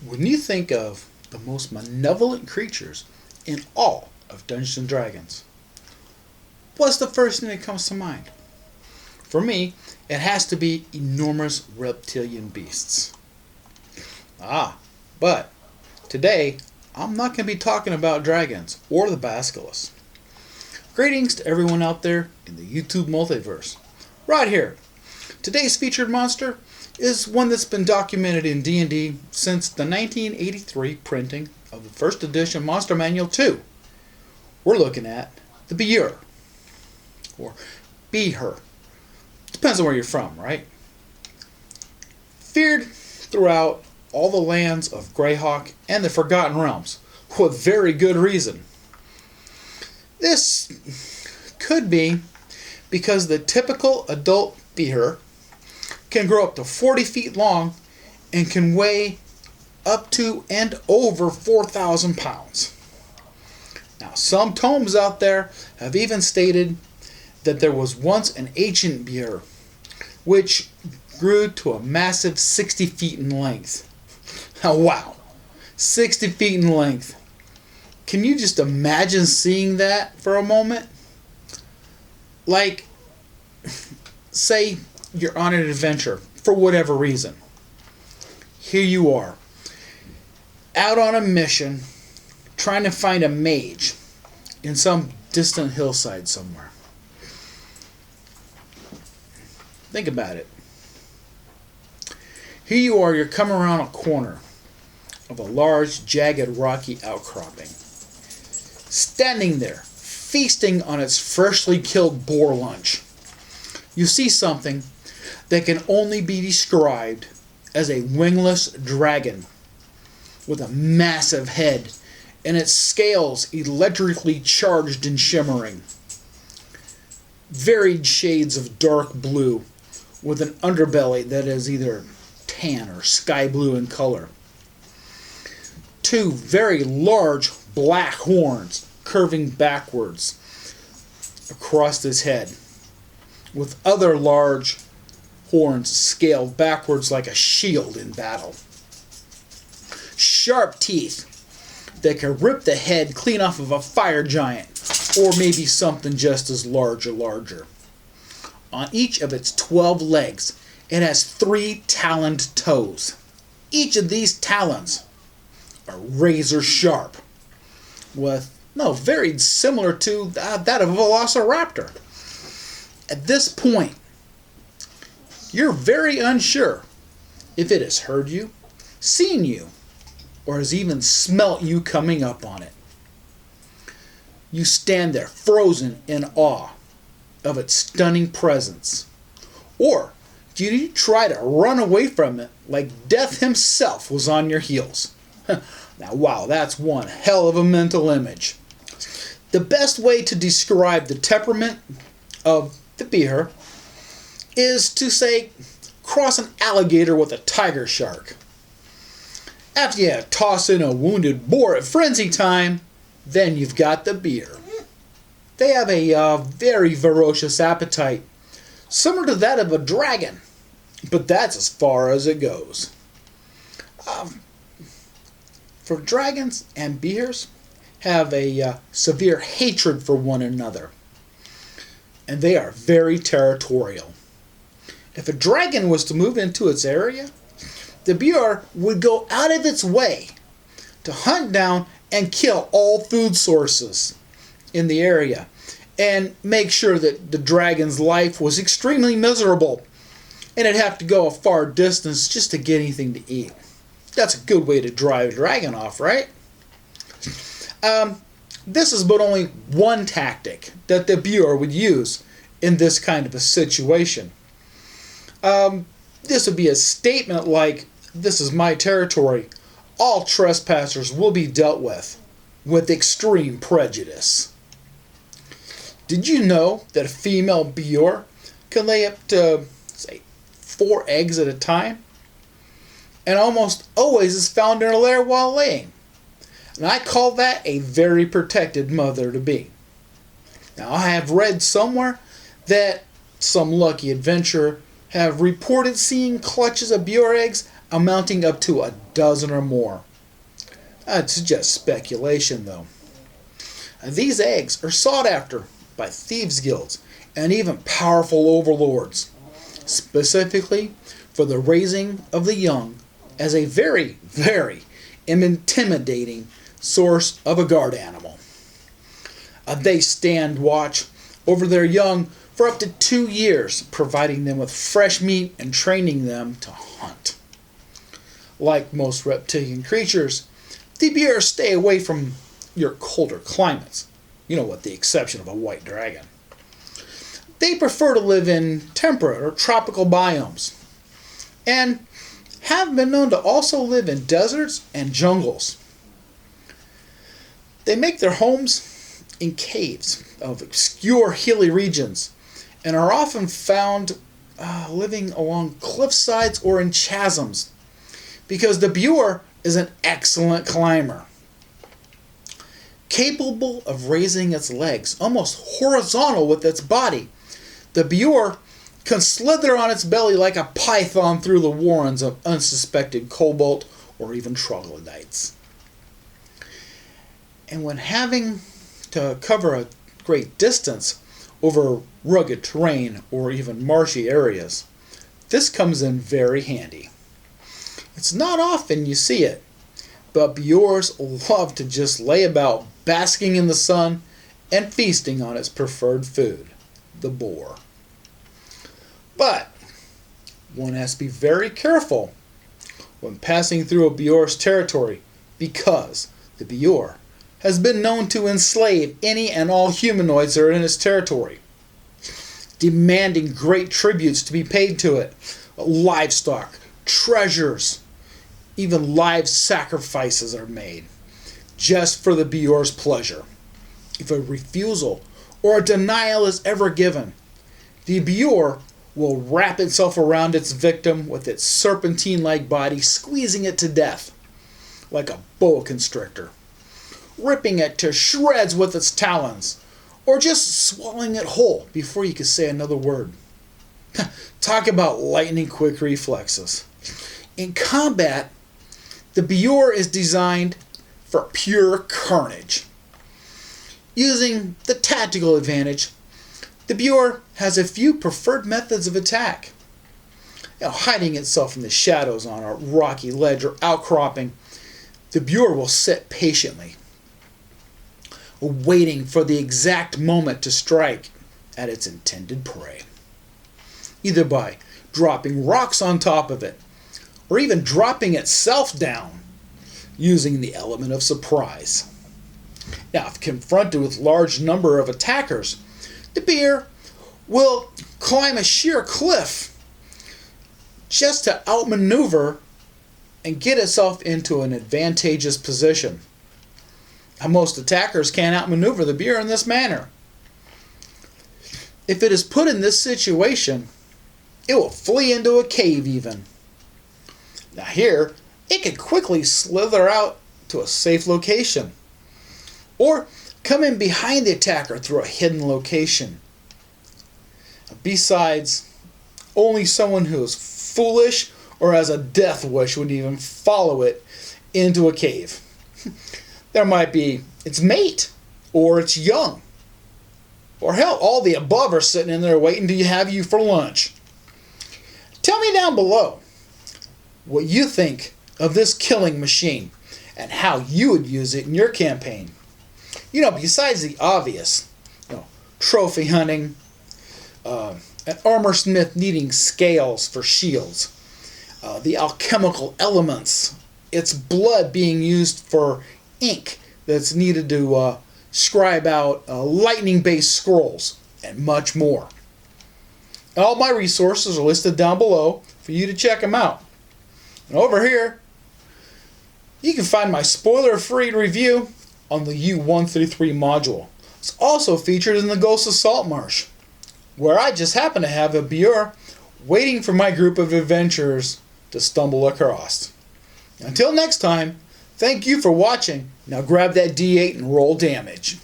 When you think of the most malevolent creatures in all of Dungeons and Dragons, what's the first thing that comes to mind? For me, it has to be enormous reptilian beasts. But today, I'm not going to be talking about dragons or the basilisks. Greetings to everyone out there in the YouTube multiverse. Right here. Today's featured monster is one that's been documented in D&D since the 1983 printing of the first edition Monster Manual 2. We're looking at the Behir, or Behir. Depends on where you're from, right? Feared throughout all the lands of Greyhawk and the Forgotten Realms, with very good reason. This could be because the typical adult Behir can grow up to 40 feet long and can weigh up to and over 4,000 pounds. Now, some tomes out there have even stated that there was once an ancient Behir, which grew to a massive 60 feet in length. Now, wow, 60 feet in length. Can you just imagine seeing that for a moment? Like, say you're on an adventure for whatever reason. Here you are, out on a mission, trying to find a mage in some distant hillside somewhere. Think about it. Here you are, you're coming around a corner of a large, jagged, rocky outcropping. Standing there, feasting on its freshly killed boar lunch. You see something that can only be described as a wingless dragon with a massive head and its scales electrically charged and shimmering. Varied shades of dark blue with an underbelly that is either tan or sky blue in color. Two very large black horns curving backwards across his head, with other large horns scaled backwards like a shield in battle. Sharp teeth that can rip the head clean off of a fire giant, or maybe something just as large or larger. On each of its 12 legs, it has 3 taloned toes. Each of these talons are razor sharp, very similar to that of a velociraptor. At this point, you're very unsure if it has heard you, seen you, or has even smelt you coming up on it. You stand there frozen in awe of its stunning presence. Or do you try to run away from it like death himself was on your heels? Now, wow, that's one hell of a mental image. The best way to describe the temperament of the Behir is to say, cross an alligator with a tiger shark. After you toss in a wounded boar at frenzy time, then you've got the Behir. They have a very ferocious appetite, similar to that of a dragon, but that's as far as it goes. For dragons and Behirs have a severe hatred for one another, and they are very territorial. If a dragon was to move into its area, the Behir would go out of its way to hunt down and kill all food sources in the area and make sure that the dragon's life was extremely miserable and it'd have to go a far distance just to get anything to eat. That's a good way to drive a dragon off, right? This is but only one tactic that the Behir would use in this kind of a situation. This would be a statement like, "This is my territory. All trespassers will be dealt with extreme prejudice." Did you know that a female Behir can lay up to, say, 4 eggs at a time? And almost always is found in her lair while laying. And I call that a very protected mother-to-be. Now, I have read somewhere that some lucky adventurer have reported seeing clutches of Behir eggs amounting up to a dozen or more. It's just speculation, though. These eggs are sought after by thieves' guilds and even powerful overlords, specifically for the raising of the young as a very, very intimidating source of a guard animal. They stand watch over their young for up to 2 years, providing them with fresh meat and training them to hunt. Like most reptilian creatures, the Behir stay away from your colder climates, with the exception of a white dragon. They prefer to live in temperate or tropical biomes, and have been known to also live in deserts and jungles. They make their homes in caves of obscure hilly regions, and are often found living along cliff sides or in chasms, because the Behir is an excellent climber. Capable of raising its legs almost horizontal with its body, the Behir can slither on its belly like a python through the warrens of unsuspected cobalt or even troglodytes. And when having to cover a great distance over rugged terrain or even marshy areas, this comes in very handy. It's not often you see it, but Behirs love to just lay about basking in the sun and feasting on its preferred food, the boar. But one has to be very careful when passing through a Behir's territory, because the Behir has been known to enslave any and all humanoids that are in its territory, demanding great tributes to be paid to it, livestock, treasures, even live sacrifices are made, just for the Behir's pleasure. If a refusal or a denial is ever given, the Behir will wrap itself around its victim with its serpentine-like body, squeezing it to death like a boa constrictor, ripping it to shreds with its talons, or just swallowing it whole before you can say another word. Talk about lightning-quick reflexes. In combat, the Behir is designed for pure carnage. Using the tactical advantage, the Behir has a few preferred methods of attack. Hiding itself in the shadows on a rocky ledge or outcropping, the Behir will sit patiently, waiting for the exact moment to strike at its intended prey, either by dropping rocks on top of it, or even dropping itself down, using the element of surprise. Now, if confronted with a large number of attackers, the Behir will climb a sheer cliff just to outmaneuver and get itself into an advantageous position. Now, most attackers can't outmaneuver the Behir in this manner. If it is put in this situation, it will flee into a cave even. Now here, it can quickly slither out to a safe location, or come in behind the attacker through a hidden location. Besides, only someone who is foolish or has a death wish would even follow it into a cave. There might be its mate, or its young, or hell, all the above are sitting in there waiting to have you for lunch. Tell me down below what you think of this killing machine and how you would use it in your campaign. Besides the obvious, trophy hunting, an armor smith needing scales for shields, the alchemical elements, its blood being used for ink that's needed to scribe out lightning-based scrolls, and much more. All my resources are listed down below for you to check them out. And over here, you can find my spoiler-free review on the U-133 module. It's also featured in the Ghost of Saltmarsh, where I just happen to have a Behir waiting for my group of adventurers to stumble across. Until next time, thank you for watching. Now grab that D8 and roll damage.